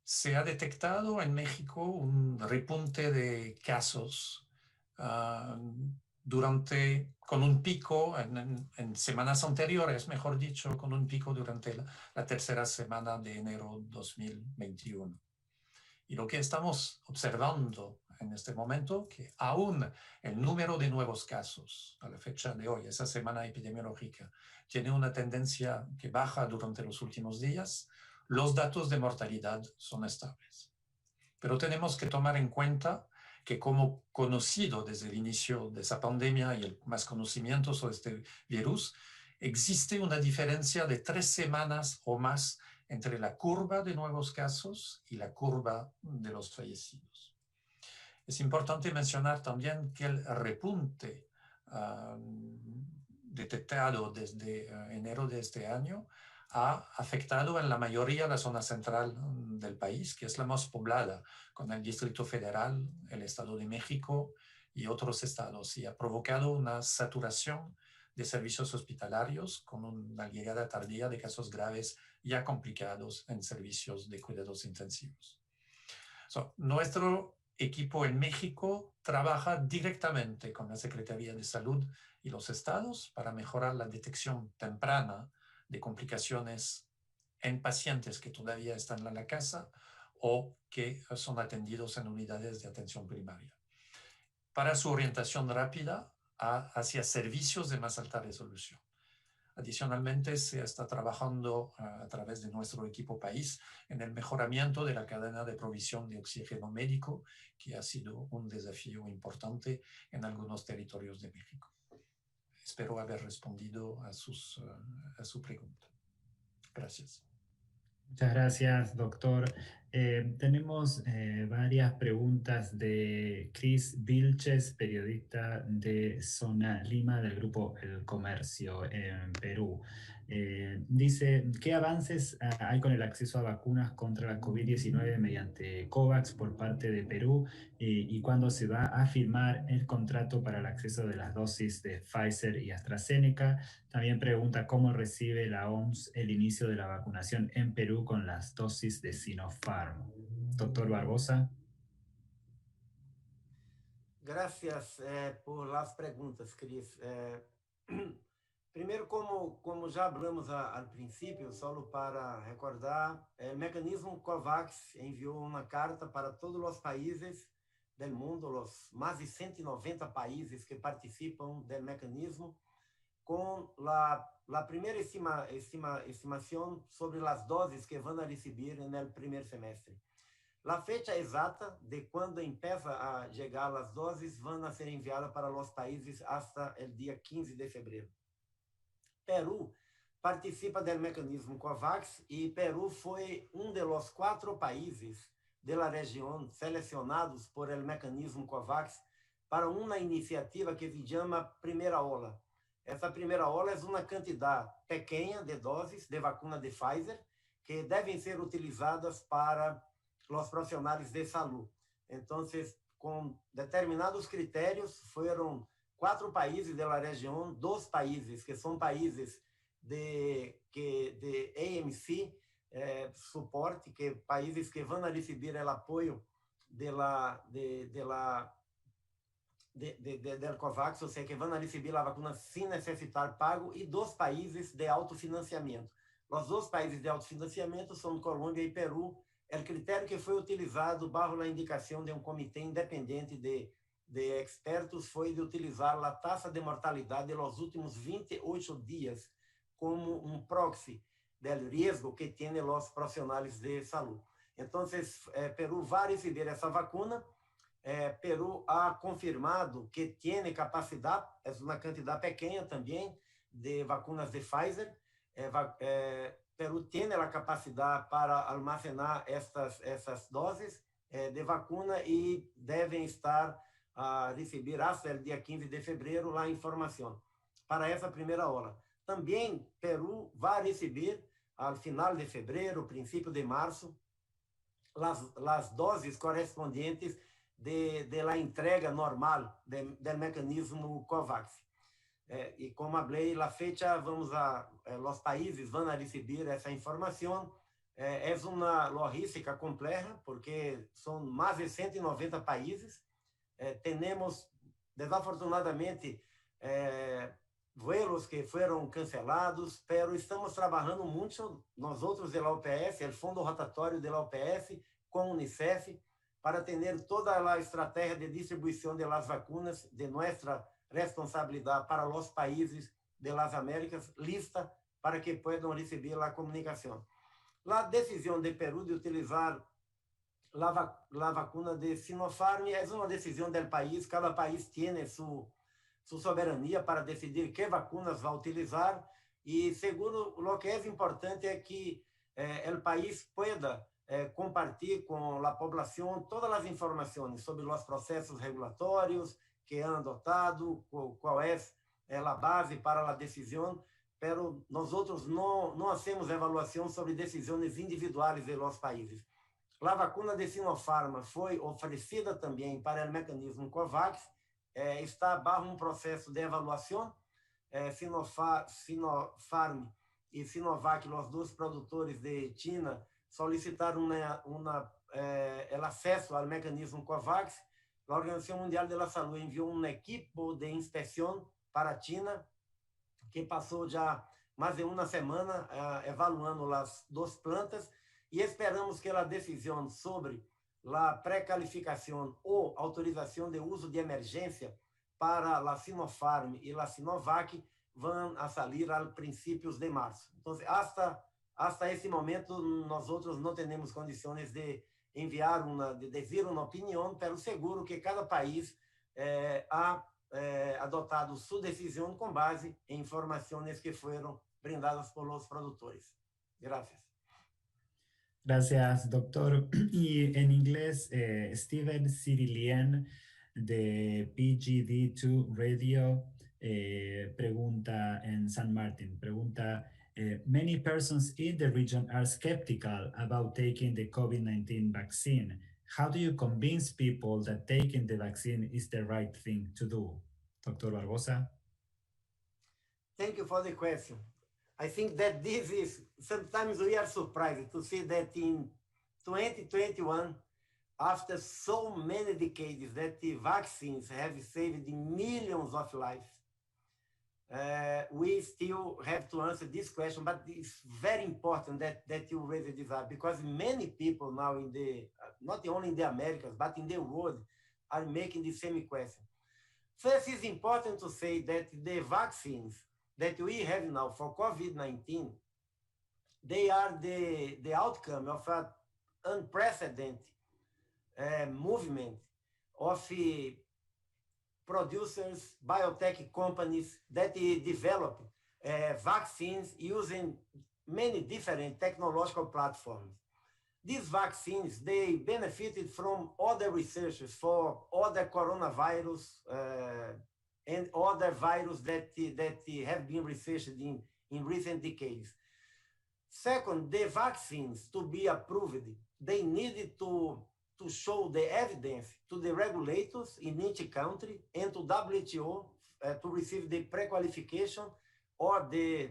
Se ha detectado en México un repunte de casos con un pico en semanas anteriores, mejor dicho, con un pico durante la tercera semana de enero 2021. Y lo que estamos observando en este momento, que aún el número de nuevos casos a la fecha de hoy, esa semana epidemiológica, tiene una tendencia que baja durante los últimos días, los datos de mortalidad son estables. Pero tenemos que tomar en cuenta que, como conocido desde el inicio de esa pandemia y el más conocimiento sobre este virus, existe una diferencia de 3 semanas o más entre la curva de nuevos casos y la curva de los fallecidos. Es importante mencionar también que el repunte detectado desde enero de este año ha afectado en la mayoría la zona central del país, que es la más poblada, con el Distrito Federal, el Estado de México y otros estados, y ha provocado una saturación de servicios hospitalarios con una llegada tardía de casos graves ya complicados en servicios de cuidados intensivos. Nuestro equipo en México trabaja directamente con la Secretaría de Salud y los estados para mejorar la detección temprana de complicaciones en pacientes que todavía están en la casa o que son atendidos en unidades de atención primaria, para su orientación rápida hacia servicios de más alta resolución. Adicionalmente, se está trabajando a través de nuestro equipo país en el mejoramiento de la cadena de provisión de oxígeno médico, que ha sido un desafío importante en algunos territorios de México. Espero haber respondido a su pregunta. Gracias. Muchas gracias, doctor. Tenemos varias preguntas de Chris Vilches, periodista de Zona Lima del grupo El Comercio en Perú. Dice, ¿qué avances hay con el acceso a vacunas contra la COVID-19 mediante COVAX por parte de Perú? ¿Y cuándo se va a firmar el contrato para el acceso de las dosis de Pfizer y AstraZeneca? También pregunta cómo recibe la OMS el inicio de la vacunación en Perú con las dosis de Sinopharm. Doctor Barbosa. Gracias por las preguntas, Cris. Primeiro, como já hablamos al principio, solo para recordar, o mecanismo COVAX enviou uma carta para todos os países del mundo, os mais de 190 países que participam do mecanismo, com a primeira estimação sobre as doses que vão receber no primeiro semestre. A fecha exata de quando empieza a chegar as doses vão ser enviadas para os países até o dia 15 de fevereiro. Peru participa do mecanismo COVAX e Peru foi dos 4 países da região selecionados por el mecanismo COVAX para uma iniciativa que se chama Primeira Ola. Essa primeira ola é uma quantidade pequena de doses de vacuna de Pfizer que devem ser utilizadas para os profissionais de saúde. Então, com determinados critérios, foram 4 países da região, 2 países que são países de AMC, suporte, que países que vão receber o apoio del COVAX, ou seja, que vão receber a vacuna sem necessitar pago, e 2 países de autofinanciamento. Os 2 países de autofinanciamento são Colômbia e Peru. O critério que foi utilizado, bajo a indicação de um comitê independente de expertos, foi de utilizar a taxa de mortalidade nos últimos 28 dias como um proxy do risco que têm os profissionais de saúde. Então, Peru vai receber essa vacuna Peru ha confirmado que tiene capacidad, es una cantidad pequeña también, de vacunas de Pfizer. Peru tiene la capacidad para almacenar essas doses de vacuna e devem estar a receber hasta o dia 15 de fevereiro a informação para essa primeira ola. Também Peru vai receber, ao final de fevereiro, princípio de março, as doses correspondentes de la entrega normal do mecanismo COVAX. E como falei, a fecha, os países vão receber essa informação. É uma logística complexa, porque são mais de 190 países. Temos, desafortunadamente, vuelos que foram cancelados, mas estamos trabalhando muito, nós outros da OPS, o Fundo Rotatório da OPS, com a Unicef, para ter toda a estratégia de distribuição das vacunas de nossa responsabilidade para os países das Américas, lista para que possam receber a comunicação. A decisão de Peru de utilizar a vacuna de Sinopharm é uma decisão do país, cada país tem sua soberania para decidir que vacunas vai utilizar, e seguro, o que é importante é que o país pueda compartilhar com a população todas as informações sobre os processos regulatórios que han adotado, qual é a base para a decisão, pero nós outros não hacemos avaliação sobre decisões individuais de los países. A vacuna de Sinopharm foi oferecida também para o mecanismo COVAX, está bajo processo de avaliação. Sinopharm e Sinovac, os dois produtores de China, solicitaram o acesso ao mecanismo COVAX. A Organização Mundial da Saúde enviou uma equipe de inspeção para a China, que passou já mais de uma semana evaluando as duas plantas, e esperamos que a decisão sobre a pré-qualificação ou autorização de uso de emergência para a Sinopharm e a Sinovac vão a sair a princípios de março. Então, hasta esse momento, nós outros não temos condições de enviar de dizer uma opinião, pero seguro que cada país ha adotado sua decisão com base em informações que foram brindadas por los produtores. Gracias. Gracias, doctor. Y en inglés, Steven Cirilien de PGD2 Radio pregunta en San Martín, many persons in the region are skeptical about taking the COVID-19 vaccine. How do you convince people that taking the vaccine is the right thing to do? Dr. Barbosa? Thank you for the question. I think that this is, sometimes we are surprised to see that in 2021, after so many decades that the vaccines have saved millions of lives, we still have to answer this question, but it's very important that you raise this up, because many people now not only in the Americas, but in the world, are making the same question. First, it's important to say that the vaccines that we have now for COVID-19, they are the outcome of an unprecedented movement of producers, biotech companies that develop vaccines using many different technological platforms. These vaccines, they benefited from other researchers for other coronavirus and other viruses that have been researched in recent decades. Second, the vaccines, to be approved, they needed to show the evidence to the regulators in each country and to WTO to receive the pre-qualification or the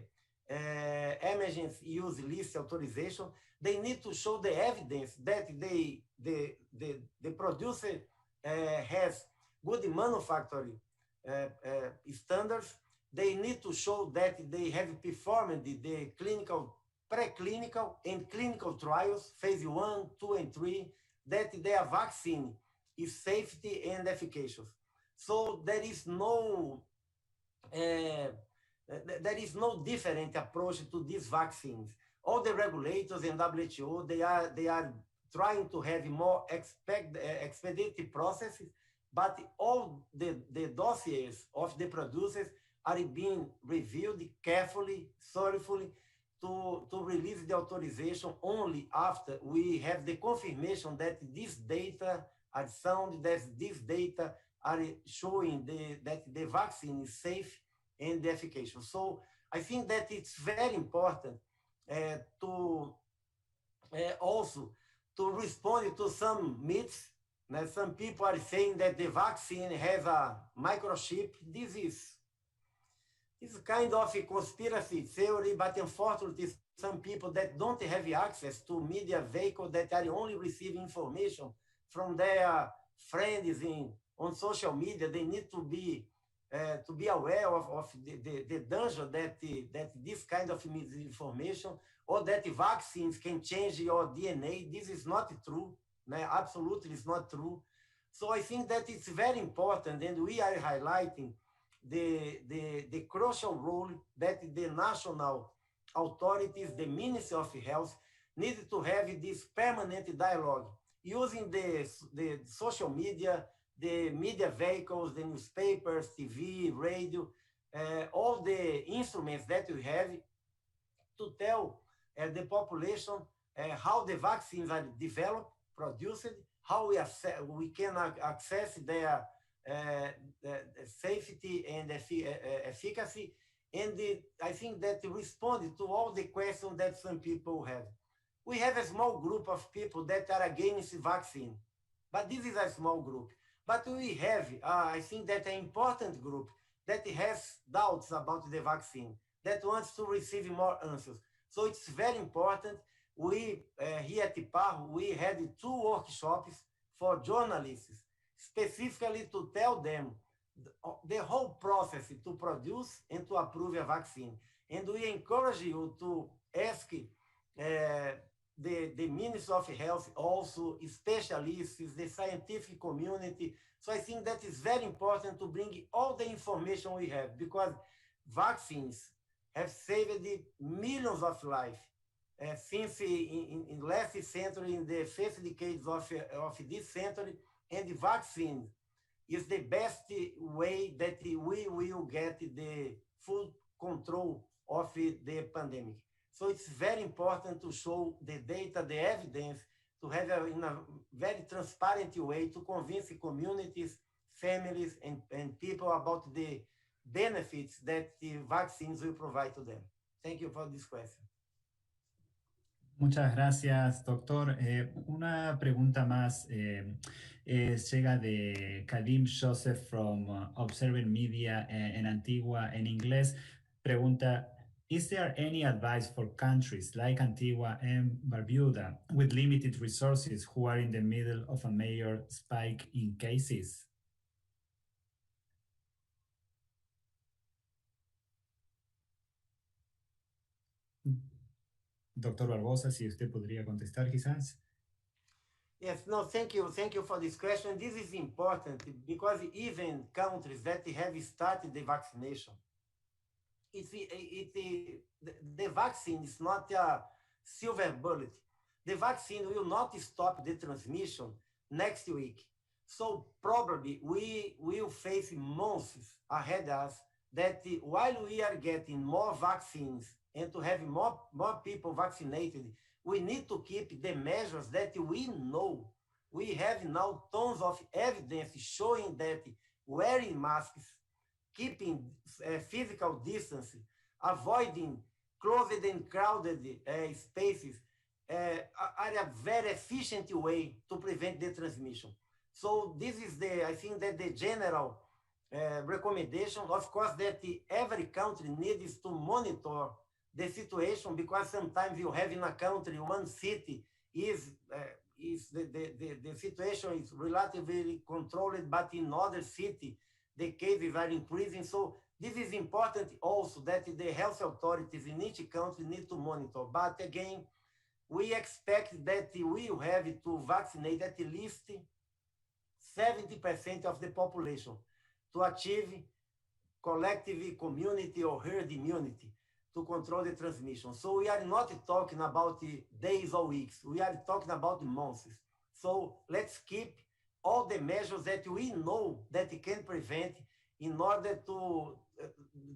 emergency use list authorization. They need to show the evidence that the producer has good manufacturing standards. They need to show that they have performed the clinical, preclinical, and clinical trials, phase 1, 2, and 3, that their vaccine is safety and efficacious. So there is no different approach to these vaccines. All the regulators and WTO, they are trying to have more expedited processes, but all the dossiers of the producers are being reviewed carefully, thoroughly, to release the authorization only after we have the confirmation that these data are sound, that these data are showing that the vaccine is safe and efficacious. So I think that it's very important to also to respond to some myths. Some people are saying that the vaccine has a microchip. This is kind of a conspiracy theory, but unfortunately, some people that don't have access to media vehicles that are only receiving information from their friends on social media, they need to be aware of the danger that this kind of misinformation or that vaccines can change your DNA. This is not true. Absolutely, it's not true. So I think that it's very important, and we are highlighting the crucial role that the national authorities, the Ministry of Health, need to have this permanent dialogue using the social media, the media vehicles, the newspapers, TV, radio, all the instruments that we have to tell the population how the vaccines are developed, produced, how we can access their safety and efficacy. And I think that responded to all the questions that some people have. We have a small group of people that are against vaccine, but this is a small group. But we have, I think that an important group that has doubts about the vaccine, that wants to receive more answers. So it's very important. We, here at IPARO, we had 2 workshops for journalists, specifically to tell them the whole process to produce and to approve a vaccine. And we encourage you to ask the Ministry of Health, also specialists, the scientific community. So I think that is very important to bring all the information we have, because vaccines have saved millions of lives since in last century, in the first decades of this century, and the vaccine is the best way that we will get the full control of the pandemic. So it's very important to show the data, the evidence, to have in a very transparent way to convince the communities, families, and people about the benefits that the vaccines will provide to them. Thank you for this question. Muchas gracias, doctor. Una pregunta más llega de Kadim Joseph from Observer Media en Antigua en inglés. Pregunta, is there any advice for countries like Antigua and Barbuda with limited resources who are in the middle of a major spike in cases? Doctor Barbosa, si usted podría contestar quizás. Yes, no, thank you. Thank you for this question. This is important because even countries that have started the vaccination, the vaccine is not a silver bullet. The vaccine will not stop the transmission next week. So probably we will face months ahead of us that while we are getting more vaccines and to have more people vaccinated, we need to keep the measures that we know. We have now tons of evidence showing that wearing masks, keeping physical distance, avoiding closed and crowded spaces are a very efficient way to prevent the transmission. So this is I think that the general recommendation. Of course, that every country needs to monitor the situation, because sometimes you have in a country, one city is the situation is relatively controlled, but in other city, the cases are increasing. So this is important also that the health authorities in each country need to monitor. But again, we expect that we will have to vaccinate at least 70% of the population to achieve collective community or herd immunity, to control the transmission. So we are not talking about the days or weeks. We are talking about months. So let's keep all the measures that we know that can prevent in order to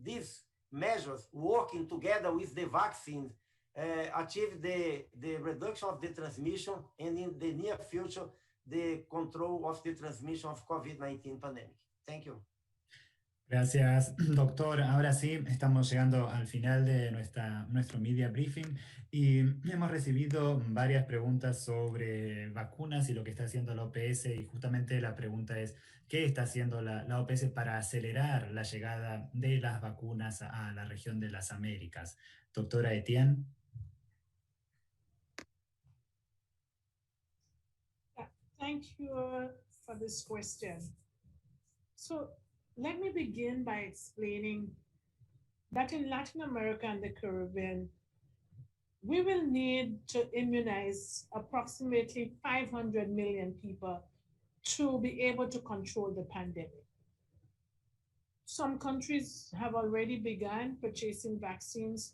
these measures working together with the vaccine achieve the reduction of the transmission and in the near future, the control of the transmission of COVID-19 pandemic. Thank you. Gracias, doctor. Ahora sí, estamos llegando al final de nuestro media briefing y hemos recibido varias preguntas sobre vacunas y lo que está haciendo la OPS, y justamente la pregunta es, ¿qué está haciendo la OPS para acelerar la llegada de las vacunas a la región de las Américas? Doctora Etienne. Thank you for this question. So let me begin by explaining that in Latin America and the Caribbean, we will need to immunize approximately 500 million people to be able to control the pandemic. Some countries have already begun purchasing vaccines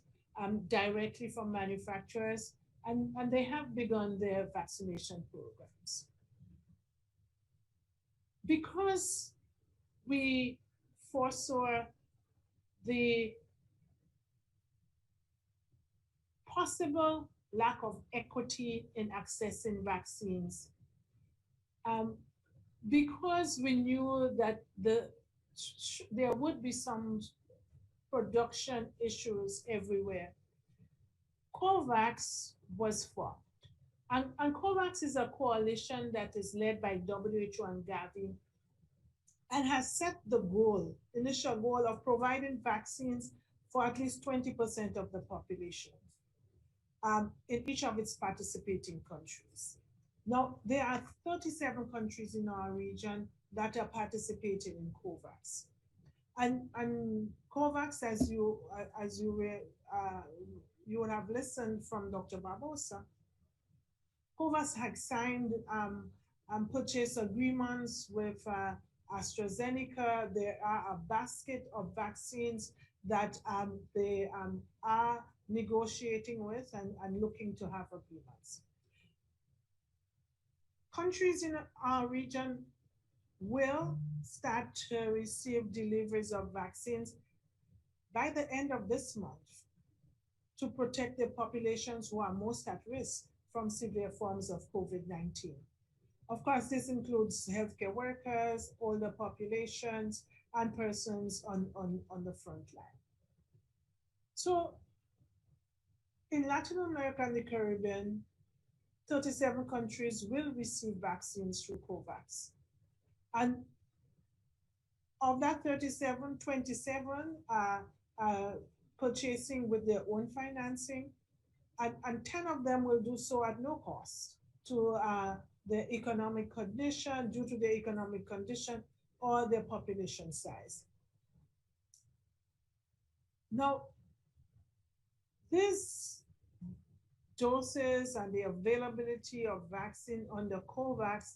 directly from manufacturers, and they have begun their vaccination programs. Because we foresaw the possible lack of equity in accessing vaccines, because we knew that there would be some production issues everywhere, COVAX was formed. And COVAX is a coalition that is led by WHO and Gavi, and has set the initial goal of providing vaccines for at least 20% of the population in each of its participating countries. Now, there are 37 countries in our region that are participating in COVAX. And COVAX, as you would have listened from Dr. Barbosa, COVAX had signed purchase agreements with AstraZeneca. There are a basket of vaccines that they are negotiating with and looking to have agreements. Countries in our region will start to receive deliveries of vaccines by the end of this month to protect the populations who are most at risk from severe forms of COVID-19. Of course, this includes healthcare workers, older populations, and persons on the front line. So in Latin America and the Caribbean, 37 countries will receive vaccines through COVAX. And of that 37, 27 are purchasing with their own financing, and 10 of them will do so at no cost to the economic condition, due to the economic condition or their population size. Now, these doses and the availability of vaccine under COVAX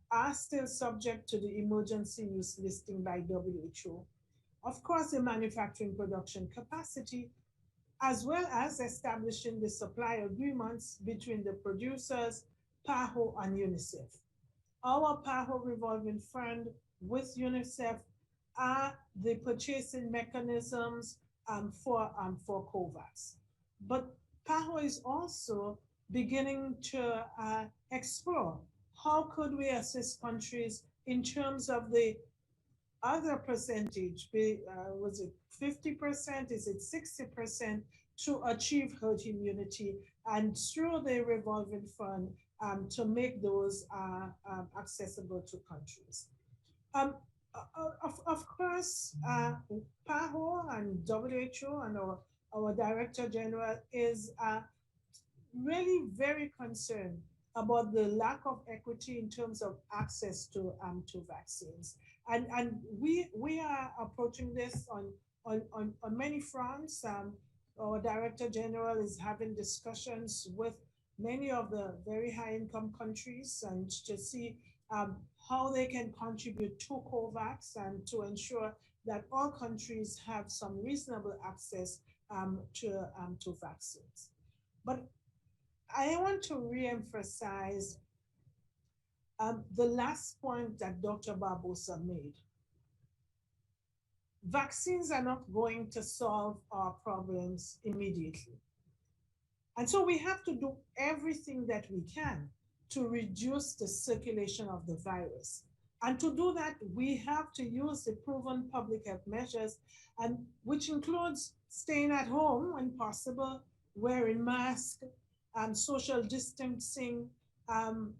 are still subject to the emergency use listing by WHO. Of course, the manufacturing production capacity, as well as establishing the supply agreements between the producers, PAHO, and UNICEF. Our PAHO revolving fund with UNICEF are the purchasing mechanisms for COVAX. But PAHO is also beginning to explore how could we assist countries in terms of the other percentage, was it 50%, is it 60%, to achieve herd immunity, and through the revolving fund to make those accessible to countries. Of course, PAHO and WHO and our Director General is really very concerned about the lack of equity in terms of access to vaccines. And we are approaching this on many fronts. Our Director General is having discussions with many of the very high income countries and to see how they can contribute to COVAX and to ensure that all countries have some reasonable access to vaccines. But I want to re-emphasize the last point that Dr. Barbosa made. Vaccines are not going to solve our problems immediately. And so we have to do everything that we can to reduce the circulation of the virus. And to do that, we have to use the proven public health measures, and which includes staying at home when possible, wearing masks, social distancing, and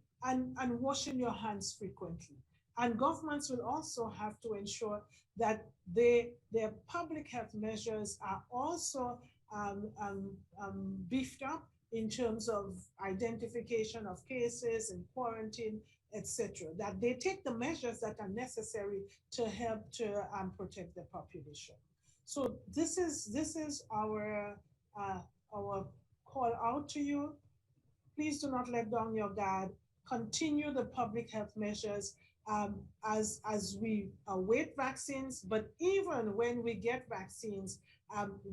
washing your hands frequently. And governments will also have to ensure that their public health measures are also beefed up in terms of identification of cases and quarantine, etc. That they take the measures that are necessary to help to protect the population. So this is our call out to you. Please do not let down your guard. Continue the public health measures as we await vaccines, but even when we get vaccines,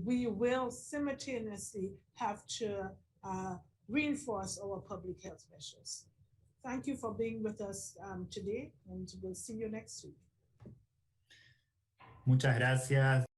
we will simultaneously have to reinforce our public health measures. Thank you for being with us today, and we'll see you next week. Muchas gracias.